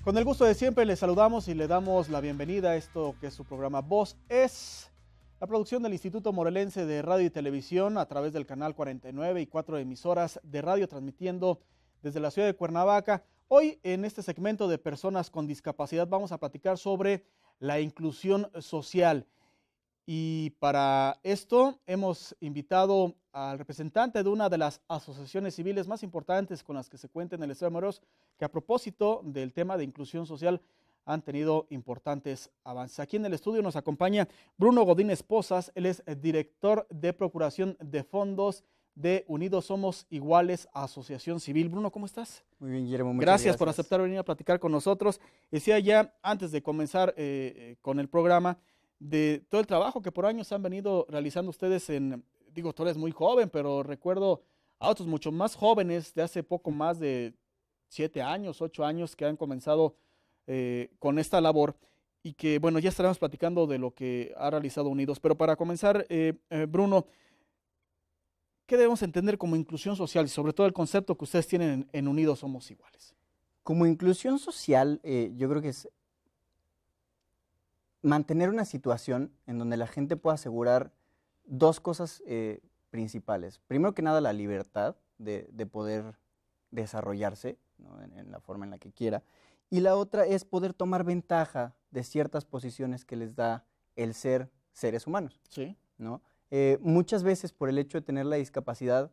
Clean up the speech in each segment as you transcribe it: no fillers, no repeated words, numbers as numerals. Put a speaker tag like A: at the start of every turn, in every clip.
A: Con el gusto de siempre les saludamos y le damos la bienvenida a esto que es su programa Voz es, la producción del Instituto Morelense de Radio y Televisión a través del canal 49 y 4 emisoras de radio transmitiendo desde la ciudad de Cuernavaca. Hoy en este segmento de personas con discapacidad vamos a platicar sobre la inclusión social. Y para esto hemos invitado al representante de una de las asociaciones civiles más importantes con las que se cuenta en el estado de Morelos, que a propósito del tema de inclusión social han tenido importantes avances. Aquí en el estudio nos acompaña Bruno Godínez Pozas, él es director de Procuración de Fondos de Unidos Somos Iguales Asociación Civil. Bruno, ¿cómo estás?
B: Muy bien, Guillermo, muchas
A: gracias por aceptar venir a platicar con nosotros. Decía ya antes de comenzar con el programa, de todo el trabajo que por años han venido realizando ustedes tú eres muy joven, pero recuerdo a otros mucho más jóvenes de hace poco más de 7 años, 8 años que han comenzado con esta labor y que, bueno, ya estaremos platicando de lo que ha realizado Unidos. Pero para comenzar, Bruno, ¿qué debemos entender como inclusión social y sobre todo el concepto que ustedes tienen en Unidos Somos Iguales?
B: Como inclusión social, yo creo que es mantener una situación en donde la gente pueda asegurar dos cosas principales. Primero que nada, la libertad de poder desarrollarse, ¿no? en la forma en la que quiera. Y la otra es poder tomar ventaja de ciertas posiciones que les da el ser seres humanos.
A: Sí.
B: ¿No? Muchas veces por el hecho de tener la discapacidad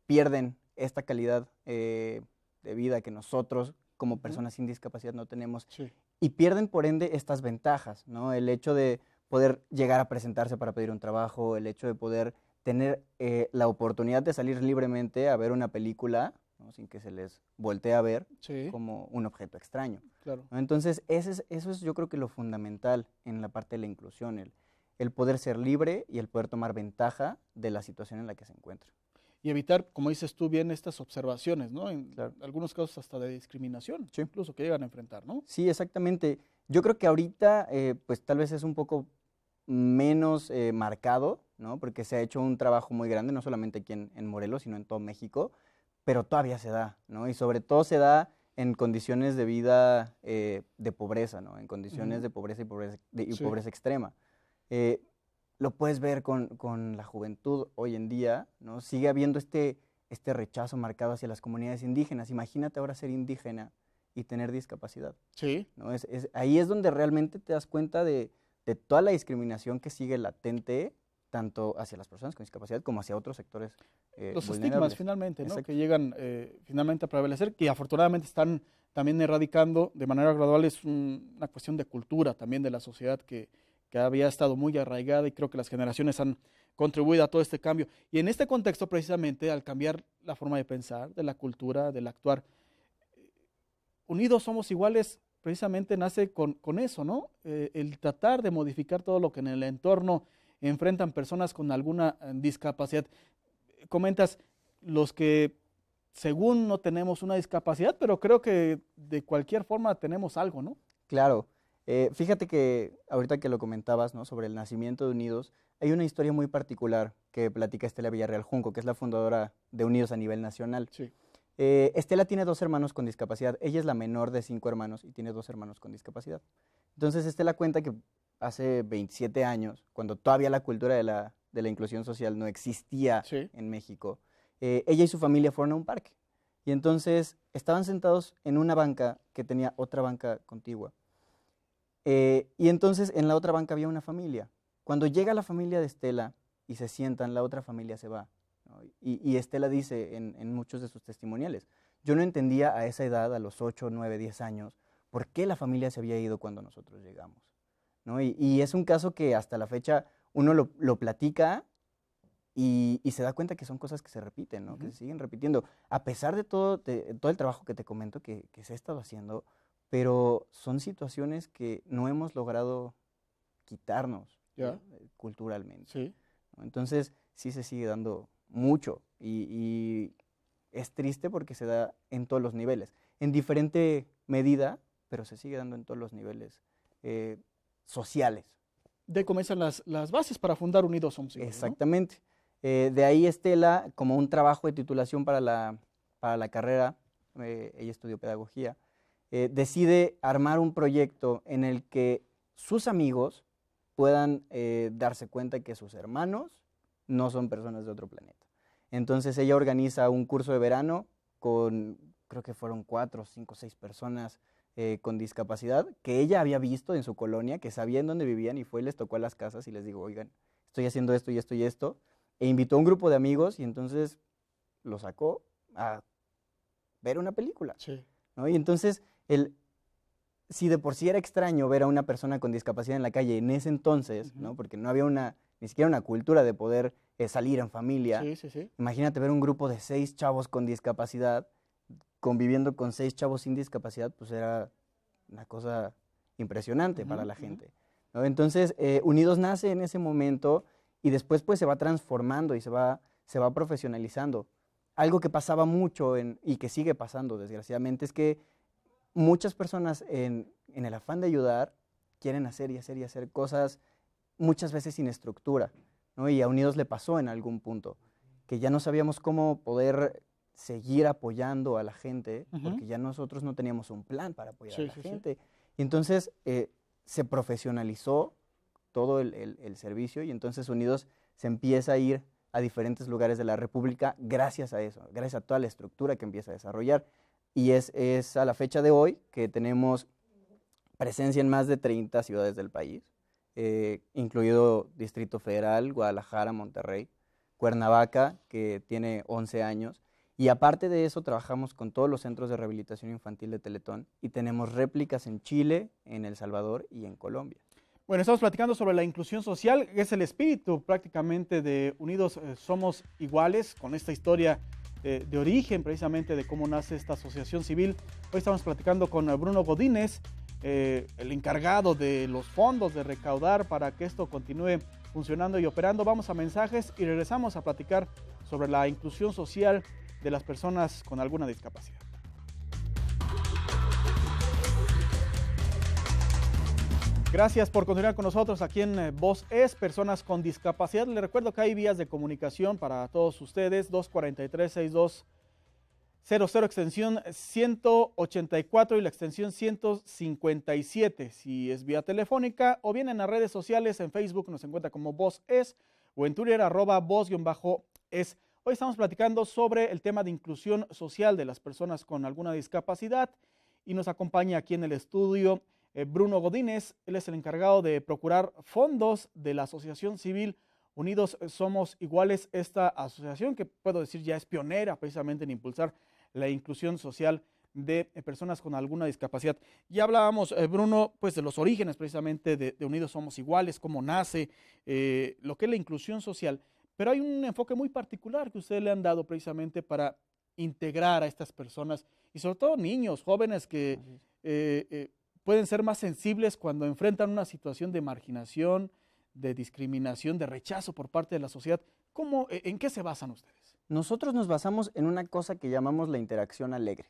B: pierden esta calidad de vida que nosotros como personas sin discapacidad no tenemos.
A: Sí.
B: Y pierden por ende estas ventajas, ¿no? El hecho de poder llegar a presentarse para pedir un trabajo, el hecho de poder tener la oportunidad de salir libremente a ver una película, ¿no? Sin que se les voltee a ver
A: Sí.
B: como un objeto extraño.
A: Claro.
B: ¿No? Entonces, eso es yo creo que lo fundamental en la parte de la inclusión, el poder ser libre y el poder tomar ventaja de la situación en la que se encuentra.
A: Y evitar, como dices tú bien, estas observaciones, ¿no? En
B: Claro.
A: algunos casos hasta de discriminación,
B: Sí.
A: incluso que llegan a enfrentar, ¿no?
B: Sí, exactamente. Yo creo que ahorita, pues tal vez es un poco menos marcado, ¿no? Porque se ha hecho un trabajo muy grande, no solamente aquí en Morelos, sino en todo México, pero todavía se da, ¿no? Y sobre todo se da en condiciones de vida de pobreza, ¿no? En condiciones de pobreza y
A: Sí.
B: pobreza extrema. Lo puedes ver con la juventud hoy en día, ¿no? Sigue habiendo este rechazo marcado hacia las comunidades indígenas. Imagínate ahora ser indígena y tener discapacidad,
A: Sí.
B: ¿no? Ahí es donde realmente te das cuenta de toda la discriminación que sigue latente, tanto hacia las personas con discapacidad como hacia otros sectores
A: Los
B: vulnerables.
A: estigmas finalmente, ¿no?
B: Exacto.
A: Que llegan finalmente a prevalecer, que afortunadamente están también erradicando de manera gradual. Es una cuestión de cultura también de la sociedad que había estado muy arraigada y creo que las generaciones han contribuido a todo este cambio. Y en este contexto, precisamente, al cambiar la forma de pensar, de la cultura, del actuar, Unidos Somos Iguales precisamente nace con eso, ¿no? El tratar de modificar todo lo que en el entorno enfrentan personas con alguna discapacidad. Comentas los que según no tenemos una discapacidad, pero creo que de cualquier forma tenemos algo, ¿no?
B: Claro. Fíjate que ahorita que lo comentabas, ¿no? Sobre el nacimiento de Unidos, hay una historia muy particular que platica Estela Villarreal Junco, que es la fundadora de Unidos a nivel nacional.
A: Sí.
B: Estela tiene 2 hermanos con discapacidad. Ella es la menor de 5 hermanos y tiene 2 hermanos con discapacidad. Entonces Estela cuenta que hace 27 años, cuando todavía la cultura de la inclusión social no existía
A: Sí.
B: en México, ella y su familia fueron a un parque. Y entonces estaban sentados en una banca que tenía otra banca contigua. Y entonces en la otra banca había una familia. Cuando llega la familia de Estela y se sientan, la otra familia se va, ¿no? Y Estela dice en muchos de sus testimoniales, yo no entendía a esa edad, a los 8, 9, 10 años, por qué la familia se había ido cuando nosotros llegamos, ¿no? Y es un caso que hasta la fecha uno lo platica y se da cuenta que son cosas que se repiten, ¿no? Que se siguen repitiendo, a pesar de todo el trabajo que te comento que se ha estado haciendo, pero son situaciones que no hemos logrado quitarnos, ¿no? Culturalmente,
A: Sí.
B: ¿no? Entonces sí se sigue dando mucho y es triste porque se da en todos los niveles, en diferente medida, pero se sigue dando en todos los niveles sociales.
A: De ahí comienzan las bases para fundar Unidos Somos Iguales, ¿no?
B: Exactamente. De ahí Estela, como un trabajo de titulación para la carrera, ella estudió pedagogía, decide armar un proyecto en el que sus amigos puedan darse cuenta que sus hermanos no son personas de otro planeta. Entonces ella organiza un curso de verano con, creo que fueron 4, 5, 6 personas con discapacidad que ella había visto en su colonia, que sabía en dónde vivían, y fue y les tocó a las casas y les dijo, oigan, estoy haciendo esto y esto y esto, e invitó a un grupo de amigos y entonces lo sacó a ver una película,
A: Sí.
B: ¿no? Y entonces, si de por sí era extraño ver a una persona con discapacidad en la calle en ese entonces, ¿no? Porque no había ni siquiera una cultura de poder salir en familia.
A: Sí, sí, sí.
B: Imagínate ver un grupo de 6 chavos con discapacidad conviviendo con 6 chavos sin discapacidad, pues era una cosa impresionante para la gente, ¿no? Entonces, Unidos nace en ese momento y después pues se va transformando y se va profesionalizando. Algo que pasaba mucho y que sigue pasando, desgraciadamente, es que muchas personas en el afán de ayudar quieren hacer y hacer y hacer cosas muchas veces sin estructura, ¿no? Y a Unidos le pasó en algún punto, que ya no sabíamos cómo poder seguir apoyando a la gente, porque ya nosotros no teníamos un plan para apoyar a la gente. Y entonces se profesionalizó todo el servicio y entonces Unidos se empieza a ir a diferentes lugares de la República gracias a eso, gracias a toda la estructura que empieza a desarrollar. Y es a la fecha de hoy que tenemos presencia en más de 30 ciudades del país, incluido Distrito Federal, Guadalajara, Monterrey, Cuernavaca, que tiene 11 años. Y aparte de eso, trabajamos con todos los centros de rehabilitación infantil de Teletón y tenemos réplicas en Chile, en El Salvador y en Colombia.
A: Bueno, estamos platicando sobre la inclusión social, que es el espíritu prácticamente de Unidos Somos Iguales, con esta historia de origen precisamente de cómo nace esta asociación civil. Hoy estamos platicando con Bruno Godínez, el encargado de los fondos de recaudar para que esto continúe funcionando y operando. Vamos a mensajes y regresamos a platicar sobre la inclusión social de las personas con alguna discapacidad. Gracias por continuar con nosotros aquí en Voz es Personas con Discapacidad. Les recuerdo que hay vías de comunicación para todos ustedes, 243-6200, extensión 184 y la extensión 157, si es vía telefónica, o bien en las redes sociales, en Facebook nos encuentra como Voz es, o en Twitter, @voz_es. Hoy estamos platicando sobre el tema de inclusión social de las personas con alguna discapacidad y nos acompaña aquí en el estudio Bruno Godínez. Él es el encargado de procurar fondos de la Asociación Civil Unidos Somos Iguales, esta asociación que puedo decir ya es pionera precisamente en impulsar la inclusión social de personas con alguna discapacidad. Ya hablábamos, Bruno, pues de los orígenes precisamente de Unidos Somos Iguales, cómo nace, lo que es la inclusión social, pero hay un enfoque muy particular que ustedes le han dado precisamente para integrar a estas personas y sobre todo niños, jóvenes que pueden ser más sensibles cuando enfrentan una situación de marginación, de discriminación, de rechazo por parte de la sociedad. ¿En qué se basan ustedes?
B: Nosotros nos basamos en una cosa que llamamos la interacción alegre.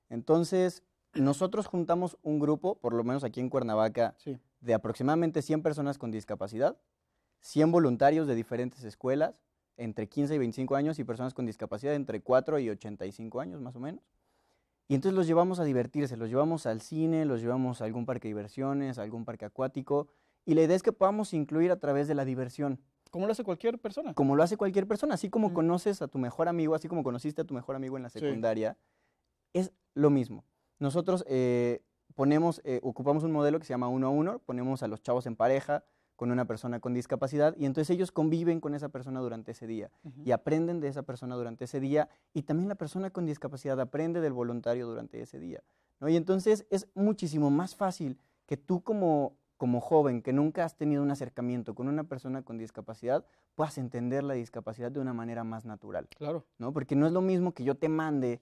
B: Entonces, nosotros juntamos un grupo, por lo menos aquí en Cuernavaca, de aproximadamente 100 personas con discapacidad, 100 voluntarios de diferentes escuelas, entre 15 y 25 años, y personas con discapacidad entre 4 y 85 años, más o menos. Y entonces los llevamos a divertirse, los llevamos al cine, los llevamos a algún parque de diversiones, a algún parque acuático, y la idea es que podamos incluir a través de la diversión.
A: Como lo hace cualquier persona.
B: Como lo hace cualquier persona, así como conoces a tu mejor amigo, así como conociste a tu mejor amigo en la secundaria, es lo mismo. Nosotros ocupamos un modelo que se llama 1 a 1, ponemos a los chavos en pareja con una persona con discapacidad y entonces ellos conviven con esa persona durante ese día y aprenden de esa persona durante ese día y también la persona con discapacidad aprende del voluntario durante ese día, ¿no? Y entonces es muchísimo más fácil que tú como joven que nunca has tenido un acercamiento con una persona con discapacidad puedas entender la discapacidad de una manera más natural.
A: Claro.
B: ¿No? Porque no es lo mismo que yo te mande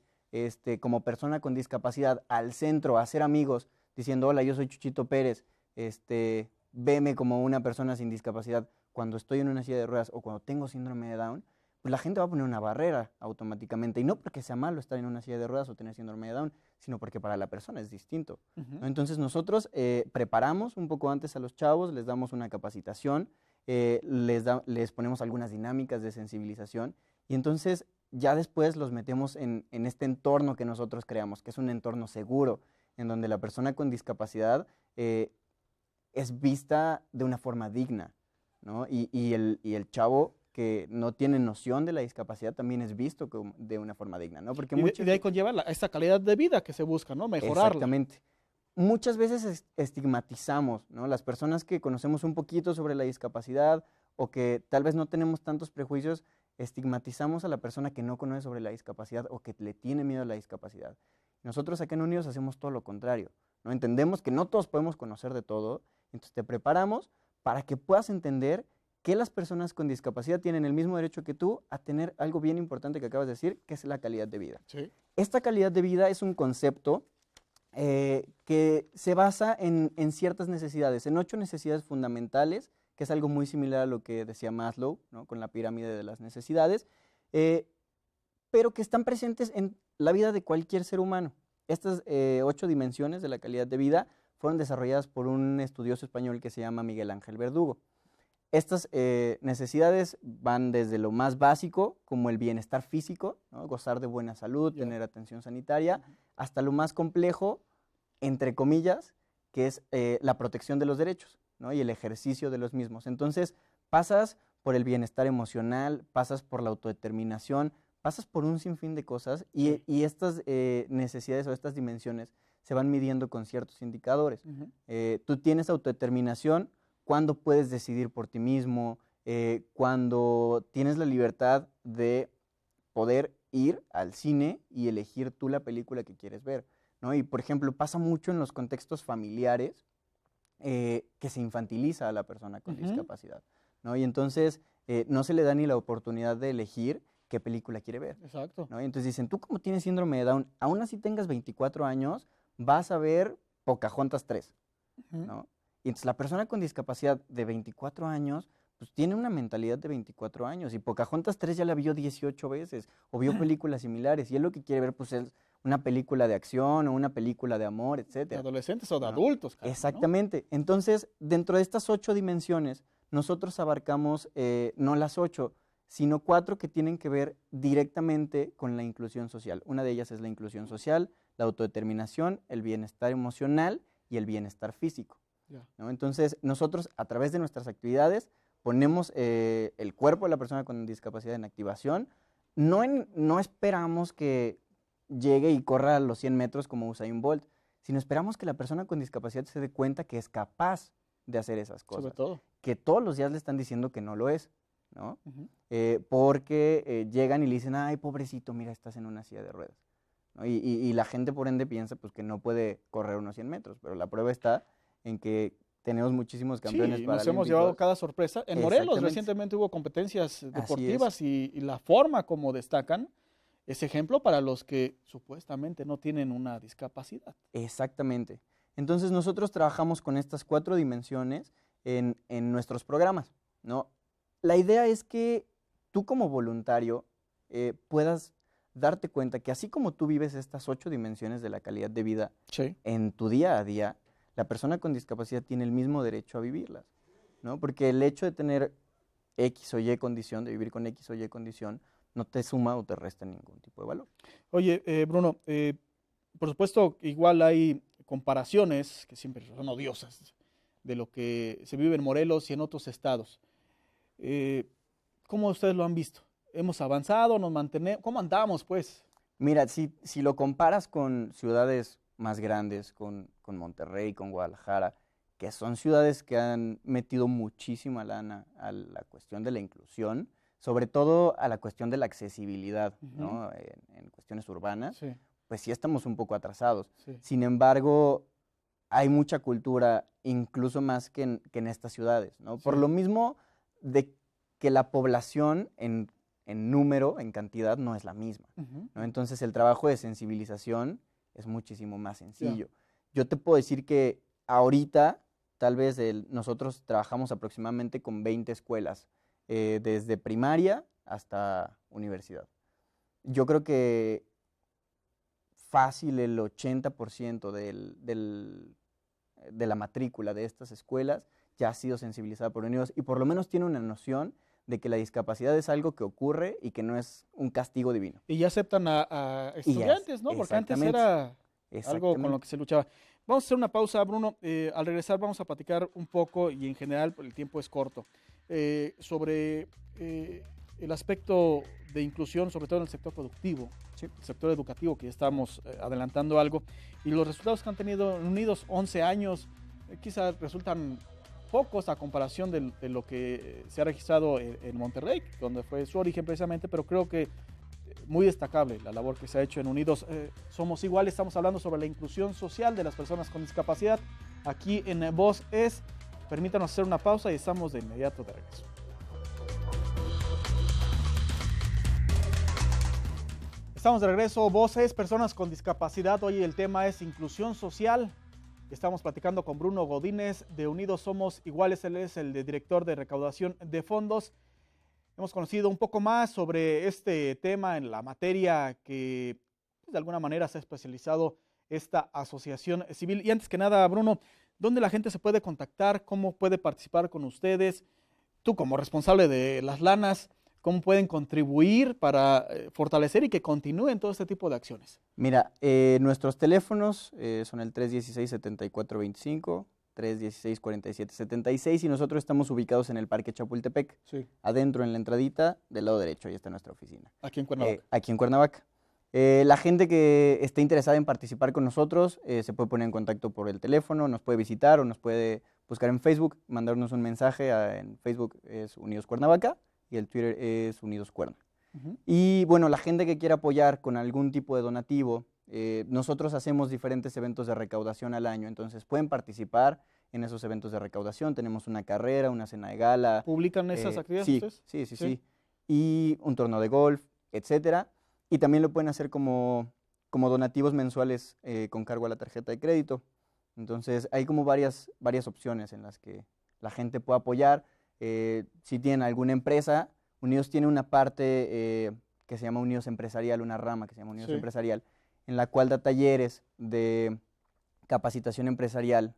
B: como persona con discapacidad al centro a hacer amigos diciendo, hola, yo soy Chuchito Pérez, veme como una persona sin discapacidad cuando estoy en una silla de ruedas o cuando tengo síndrome de Down, pues la gente va a poner una barrera automáticamente. Y no porque sea malo estar en una silla de ruedas o tener síndrome de Down, sino porque para la persona es distinto, ¿no? Entonces nosotros preparamos un poco antes a los chavos, les damos una capacitación, les ponemos algunas dinámicas de sensibilización y entonces ya después los metemos en este entorno que nosotros creamos, que es un entorno seguro, en donde la persona con discapacidad es vista de una forma digna, ¿no? Y el chavo que no tiene noción de la discapacidad también es visto de una forma digna, ¿no? Porque
A: Y de ahí conlleva esta calidad de vida que se busca, ¿no? Mejorarla.
B: Exactamente. Muchas veces estigmatizamos, ¿no? Las personas que conocemos un poquito sobre la discapacidad o que tal vez no tenemos tantos prejuicios, estigmatizamos a la persona que no conoce sobre la discapacidad o que le tiene miedo a la discapacidad. Nosotros acá en Unidos hacemos todo lo contrario, ¿no? Entendemos que no todos podemos conocer de todo, entonces te preparamos para que puedas entender que las personas con discapacidad tienen el mismo derecho que tú a tener algo bien importante que acabas de decir, que es la calidad de vida.
A: Sí.
B: Esta calidad de vida es un concepto que se basa en ciertas necesidades, en 8 necesidades fundamentales, que es algo muy similar a lo que decía Maslow, ¿no? Con la pirámide de las necesidades, pero que están presentes en la vida de cualquier ser humano. Estas 8 dimensiones de la calidad de vida fueron desarrolladas por un estudioso español que se llama Miguel Ángel Verdugo. Estas necesidades van desde lo más básico, como el bienestar físico, ¿no? Gozar de buena salud, tener atención sanitaria, hasta lo más complejo, entre comillas, que es la protección de los derechos, ¿no? Y el ejercicio de los mismos. Entonces, pasas por el bienestar emocional, pasas por la autodeterminación, pasas por un sinfín de cosas y estas necesidades o estas dimensiones se van midiendo con ciertos indicadores. Tú tienes autodeterminación cuando puedes decidir por ti mismo, cuando tienes la libertad de poder ir al cine y elegir tú la película que quieres ver, ¿no? Y, por ejemplo, pasa mucho en los contextos familiares que se infantiliza a la persona con discapacidad, ¿no? Y entonces no se le da ni la oportunidad de elegir qué película quiere ver.
A: Exacto.
B: ¿No? Y entonces dicen, tú como tienes síndrome de Down, aún así tengas 24 años, vas a ver Pocahontas 3, ¿no? Y entonces la persona con discapacidad de 24 años, pues tiene una mentalidad de 24 años. Y Pocahontas 3 ya la vio 18 veces, o vio películas similares. Y él lo que quiere ver, pues, es una película de acción, o una película de amor, etc.
A: De adolescentes o de adultos. Casi,
B: exactamente. ¿No? Entonces, dentro de estas 8 dimensiones, nosotros abarcamos no las 8, sino 4 que tienen que ver directamente con la inclusión social. Una de ellas es la inclusión social, la autodeterminación, el bienestar emocional y el bienestar físico. ¿No? Entonces, nosotros a través de nuestras actividades ponemos el cuerpo de la persona con discapacidad en activación. No esperamos que llegue y corra a los 100 metros como Usain Bolt, sino esperamos que la persona con discapacidad se dé cuenta que es capaz de hacer esas cosas.
A: Sobre todo.
B: Que todos los días le están diciendo que no lo es, ¿no? Porque llegan y le dicen, ay, pobrecito, mira, estás en una silla de ruedas, ¿no? Y la gente, por ende, piensa pues, que no puede correr unos 100 metros, pero la prueba está en que tenemos muchísimos campeones paralímpicos.
A: Nos hemos llevado cada sorpresa. En Morelos recientemente hubo competencias deportivas y la forma como destacan es ejemplo para los que supuestamente no tienen una discapacidad.
B: Exactamente. Entonces nosotros trabajamos con estas 4 dimensiones en nuestros programas, ¿no? La idea es que tú como voluntario puedas darte cuenta que así como tú vives estas 8 dimensiones de la calidad de vida en tu día a día, la persona con discapacidad tiene el mismo derecho a vivirlas, ¿no? Porque el hecho de tener X o Y condición, de vivir con X o Y condición, no te suma o te resta ningún tipo de valor.
A: Oye, Bruno, por supuesto, igual hay comparaciones que siempre son odiosas de lo que se vive en Morelos y en otros estados. ¿Cómo ustedes lo han visto? ¿Hemos avanzado? ¿Nos mantenemos? ¿Cómo andamos, pues?
B: Mira, si lo comparas con ciudades más grandes, con Monterrey, con Guadalajara, que son ciudades que han metido muchísima lana a la cuestión de la inclusión, sobre todo a la cuestión de la accesibilidad, ¿no? En cuestiones urbanas, pues sí estamos un poco atrasados. Sin embargo, hay mucha cultura, incluso más que en estas ciudades, ¿no? Por lo mismo de que la población en número, en cantidad, no es la misma, ¿no? Entonces el trabajo de sensibilización es muchísimo más sencillo. Yo te puedo decir que ahorita, tal vez nosotros trabajamos aproximadamente con 20 escuelas, desde primaria hasta universidad. Yo creo que fácil el 80% de la matrícula de estas escuelas ya ha sido sensibilizada por Unidos y por lo menos tiene una noción de que la discapacidad es algo que ocurre y que no es un castigo divino.
A: Y ya aceptan a estudiantes, ¿no? Porque antes era algo con lo que se luchaba. Vamos a hacer una pausa, Bruno. Al regresar vamos a platicar un poco, y en general el tiempo es corto, sobre el aspecto de inclusión, sobre todo en el sector productivo,
B: Sí.
A: el sector educativo, que ya estamos adelantando algo, y los resultados que han tenido en Unidos 11 años, quizás resultan pocos a comparación de lo que se ha registrado en Monterrey, donde fue su origen precisamente, pero creo que muy destacable la labor que se ha hecho en Unidos Somos Iguales. Estamos hablando sobre la inclusión social de las personas con discapacidad aquí en Voz Es. Permítanos hacer una pausa y estamos de inmediato de regreso. Estamos de regreso. Voz Es, personas con discapacidad. Hoy el tema es inclusión social. Estamos platicando con Bruno Godínez de Unidos Somos Iguales. Él es el director de recaudación de fondos. Hemos conocido un poco más sobre este tema en la materia que pues, de alguna manera se ha especializado esta asociación civil. Y antes que nada, Bruno, ¿dónde la gente se puede contactar? ¿Cómo puede participar con ustedes? Tú como responsable de las lanas, ¿cómo pueden contribuir para fortalecer y que continúen todo este tipo de acciones?
B: Mira, nuestros teléfonos son el 316-7425, 316-4776 y nosotros estamos ubicados en el Parque Chapultepec,
A: Sí.
B: adentro en la entradita del lado derecho, ahí está nuestra oficina.
A: Aquí en Cuernavaca.
B: Aquí en Cuernavaca. La gente que esté interesada en participar con nosotros se puede poner en contacto por el teléfono, nos puede visitar o nos puede buscar en Facebook, mandarnos un mensaje. En Facebook es Unidos Cuernavaca y el Twitter es Unidos Cuerna. Y bueno, la gente que quiera apoyar con algún tipo de donativo, nosotros hacemos diferentes eventos de recaudación al año, entonces pueden participar en esos eventos de recaudación. Tenemos una carrera, una cena de gala.
A: ¿Publican esas actividades
B: Sí,
A: ustedes?
B: sí. Y un torneo de golf, etcétera. Y también lo pueden hacer como donativos mensuales con cargo a la tarjeta de crédito. Entonces hay como varias opciones en las que la gente puede apoyar. Si tienen alguna empresa, Unidos tiene una parte que se llama Unidos Empresarial, una rama que se llama Unidos Empresarial, en la cual da talleres de capacitación empresarial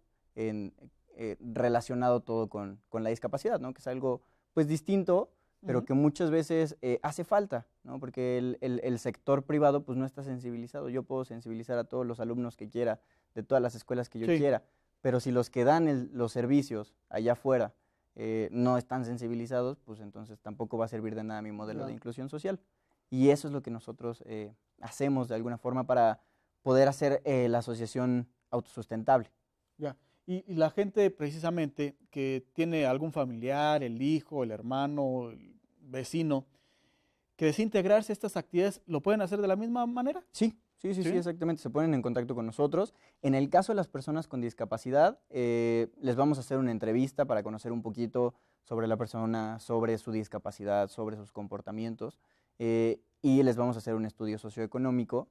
B: relacionado todo con la discapacidad, ¿no? Que es algo pues distinto, pero que muchas veces hace falta, ¿no? Porque el sector privado pues no está sensibilizado. Yo puedo sensibilizar a todos los alumnos que quiera, de todas las escuelas que yo quiera, pero si los que dan los servicios allá afuera no están sensibilizados, pues entonces tampoco va a servir de nada mi modelo de inclusión social. Y eso es lo que nosotros hacemos de alguna forma para poder hacer la asociación autosustentable.
A: Ya. Y la gente precisamente que tiene algún familiar, el hijo, el hermano, el vecino, que desea integrarse a estas actividades, ¿lo pueden hacer de la misma manera?
B: Sí, exactamente. Se ponen en contacto con nosotros. En el caso de las personas con discapacidad, les vamos a hacer una entrevista para conocer un poquito sobre la persona, sobre su discapacidad, sobre sus comportamientos, y les vamos a hacer un estudio socioeconómico.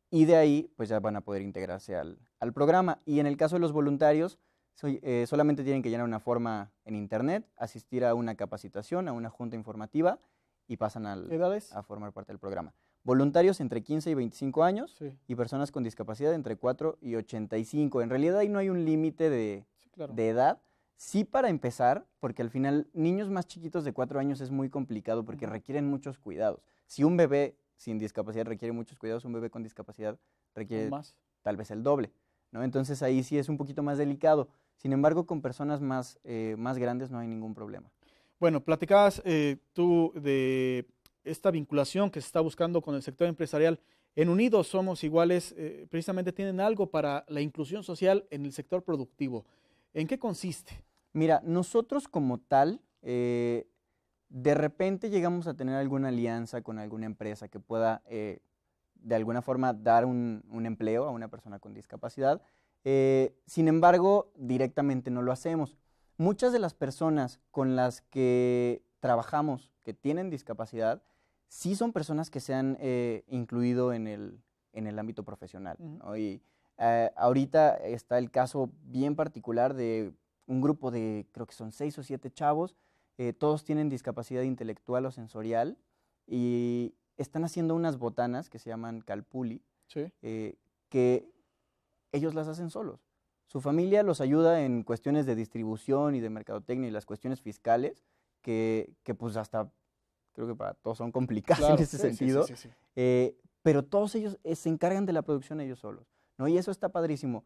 B: Y de ahí, pues ya van a poder integrarse al programa. Y en el caso de los voluntarios, solamente tienen que llenar una forma en internet, asistir a una capacitación, a una junta informativa y pasan a formar parte del programa. Voluntarios entre 15 y 25 años y personas con discapacidad entre 4 y 85. En realidad ahí no hay un límite de edad. Sí, para empezar, porque al final niños más chiquitos de 4 años es muy complicado porque requieren muchos cuidados. Si un bebé sin discapacidad requiere muchos cuidados, un bebé con discapacidad requiere tal vez el doble, ¿no? Entonces ahí sí es un poquito más delicado. Sin embargo, con personas más grandes no hay ningún problema.
A: Bueno, platicabas tú de esta vinculación que se está buscando con el sector empresarial. En Unidos Somos Iguales, precisamente tienen algo para la inclusión social en el sector productivo. ¿En qué consiste?
B: Mira, nosotros como tal, de repente llegamos a tener alguna alianza con alguna empresa que pueda de alguna forma dar un empleo a una persona con discapacidad. Sin embargo, directamente no lo hacemos. Muchas de las personas con las que trabajamos que tienen discapacidad, sí son personas que se han incluido en el ámbito profesional, ¿no? Y ahorita está el caso bien particular de un grupo de, creo que son 6 o 7 chavos, todos tienen discapacidad intelectual o sensorial y están haciendo unas botanas que se llaman calpuli, que ellos las hacen solos. Su familia los ayuda en cuestiones de distribución y de mercadotecnia y las cuestiones fiscales, que pues hasta creo que para todos son complicadas en ese sentido. Pero todos ellos se encargan de la producción ellos solos. ¿no? Y eso está padrísimo.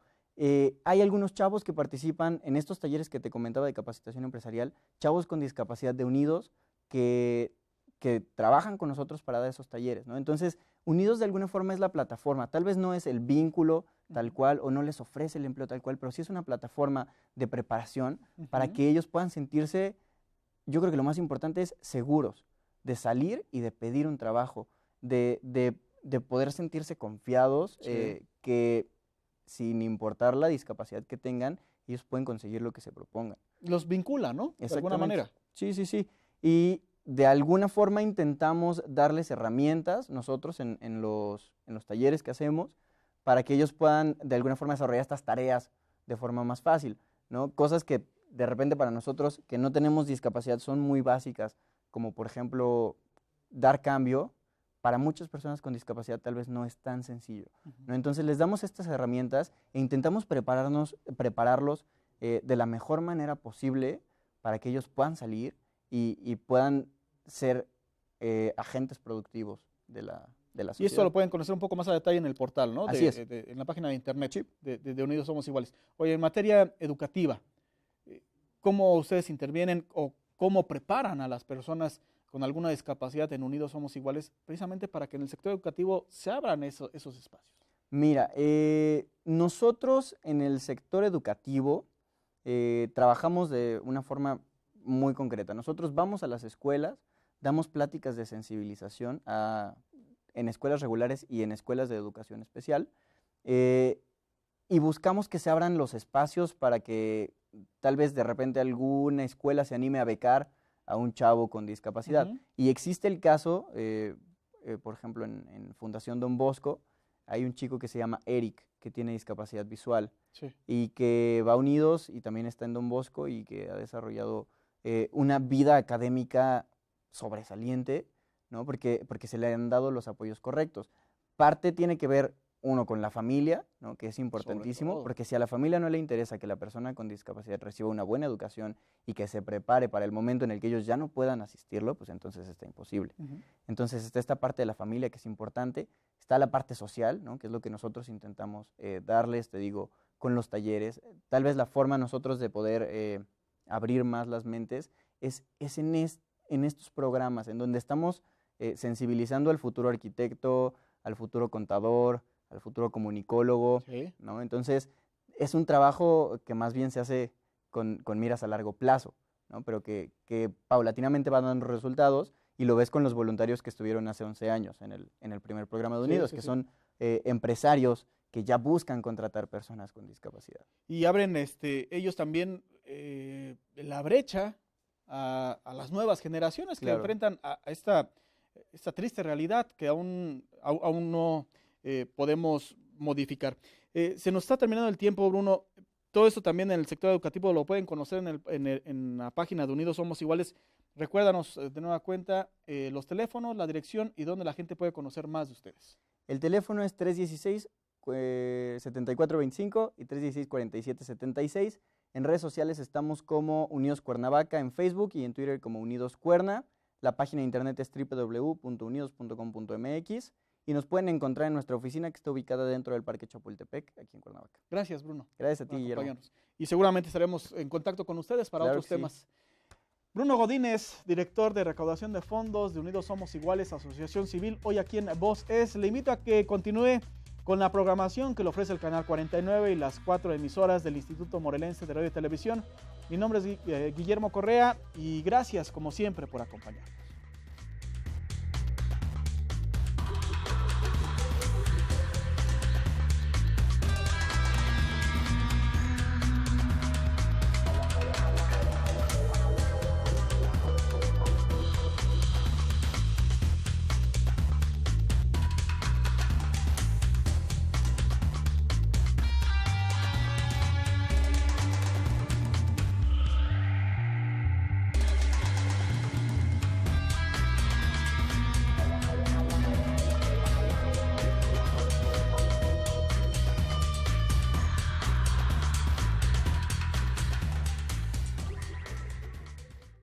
B: Hay algunos chavos que participan en estos talleres que te comentaba de capacitación empresarial, chavos con discapacidad de Unidos que trabajan con nosotros para dar esos talleres, ¿no? Entonces, Unidos de alguna forma es la plataforma, tal vez no es el vínculo tal cual o no les ofrece el empleo tal cual, pero sí es una plataforma de preparación para que ellos puedan sentirse, yo creo que lo más importante es seguros de salir y de pedir un trabajo, de poder sentirse confiados, que sin importar la discapacidad que tengan, ellos pueden conseguir lo que se propongan.
A: Los vincula, ¿no? De alguna manera.
B: Sí, sí, sí. Y de alguna forma intentamos darles herramientas nosotros en los talleres que hacemos para que ellos puedan de alguna forma desarrollar estas tareas de forma más fácil, ¿no? Cosas que de repente para nosotros que no tenemos discapacidad son muy básicas, como por ejemplo dar cambio. Para muchas personas con discapacidad tal vez no es tan sencillo, ¿no? Entonces les damos estas herramientas e intentamos prepararlos de la mejor manera posible para que ellos puedan salir y puedan ser agentes productivos de la sociedad.
A: Y esto lo pueden conocer un poco más a detalle en el portal, ¿no?
B: Así es.
A: En la página de internet de Unidos Somos Iguales. Oye, en materia educativa, ¿cómo ustedes intervienen o cómo preparan a las personas con alguna discapacidad en Unidos Somos Iguales, precisamente para que en el sector educativo se abran esos espacios?
B: Mira, nosotros en el sector educativo trabajamos de una forma muy concreta. Nosotros vamos a las escuelas, damos pláticas de sensibilización en escuelas regulares y en escuelas de educación especial, y buscamos que se abran los espacios para que tal vez de repente alguna escuela se anime a becar a un chavo con discapacidad. Y existe el caso, por ejemplo, en Fundación Don Bosco, hay un chico que se llama Eric, que tiene discapacidad visual, y que va a Unidos y también está en Don Bosco y que ha desarrollado una vida académica sobresaliente, ¿no? Porque se le han dado los apoyos correctos. Parte tiene que ver, uno, con la familia, ¿no? Que es importantísimo, porque si a la familia no le interesa que la persona con discapacidad reciba una buena educación y que se prepare para el momento en el que ellos ya no puedan asistirlo, pues entonces está imposible. Entonces está esta parte de la familia que es importante, está la parte social, ¿no? Que es lo que nosotros intentamos darles, te digo, con los talleres. Tal vez la forma nosotros de poder abrir más las mentes es en estos programas, en donde estamos sensibilizando al futuro arquitecto, al futuro contador, al futuro comunicólogo, ¿no? Entonces, es un trabajo que más bien se hace con miras a largo plazo, ¿no? Pero que paulatinamente va dando resultados, y lo ves con los voluntarios que estuvieron hace 11 años en el primer programa de Unidos, que son empresarios que ya buscan contratar personas con discapacidad.
A: Y abren ellos también la brecha a las nuevas generaciones que enfrentan a esta triste realidad que aún no podemos modificar. Se nos está terminando el tiempo, Bruno. Todo esto también en el sector educativo lo pueden conocer en la página de Unidos Somos Iguales. Recuérdanos de nueva cuenta los teléfonos, la dirección y dónde la gente puede conocer más de ustedes.
B: El teléfono es 316-7425 y 316-4776. En redes sociales estamos como Unidos Cuernavaca en Facebook y en Twitter como Unidos Cuerna. La página de internet es www.unidos.com.mx y nos pueden encontrar en nuestra oficina que está ubicada dentro del Parque Chapultepec, aquí en Cuernavaca.
A: Gracias, Bruno.
B: Gracias a ti, Guillermo.
A: Y seguramente estaremos en contacto con ustedes para otros temas. Bruno Godínez, director de recaudación de fondos de Unidos Somos Iguales, Asociación Civil, hoy aquí en Voz Es. Le invito a que continúe con la programación que le ofrece el Canal 49 y las 4 emisoras del Instituto Morelense de Radio y Televisión. Mi nombre es Guillermo Correa y gracias, como siempre, por acompañarnos.